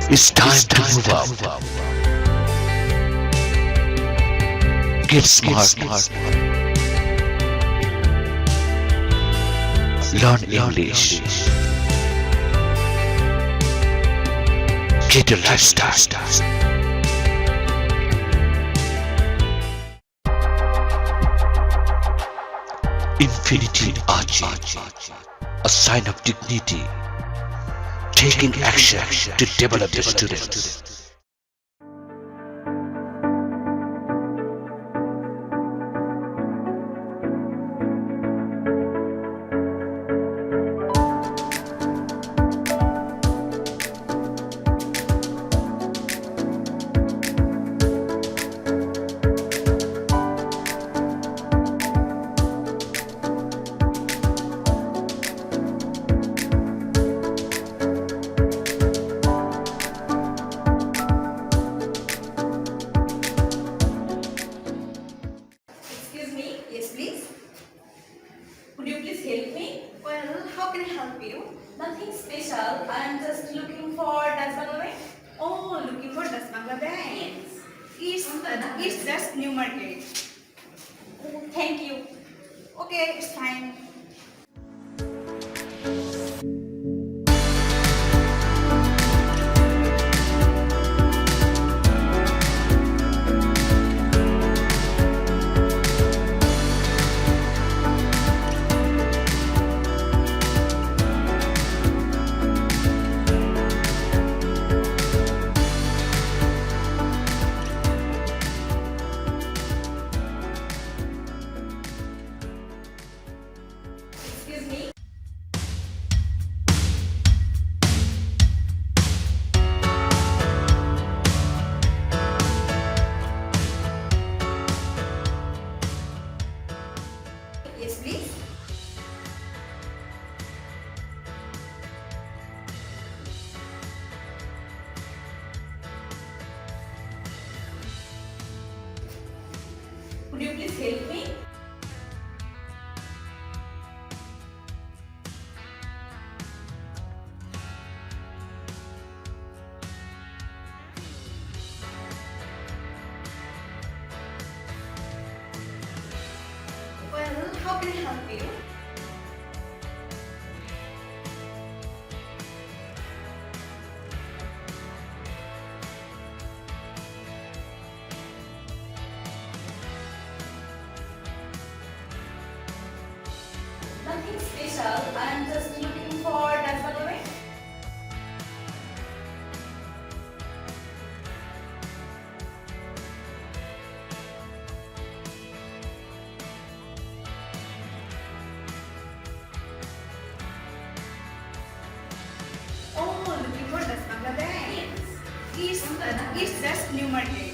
It's time to move up. Get smart. Learn English. Get a lifestyle. Infinity Ahzee, a sign of dignity, taking action to develop the students. Excuse me, yes please. Could you please help me? Well, how can I help you? Nothing special. I am just looking for DUTCH BANGLA BANK. Oh, looking for DUTCH BANGLA BANK. Yes. It's just new market. Oh, thank you. Okay, it's fine. Excuse me. Yes, please. Could you please help me? Well, how can I help you? Nothing special. I am just looking for DUTCH BANGLA BANK. Oh, looking for DUTCH BANGLA BANK. It's just new market.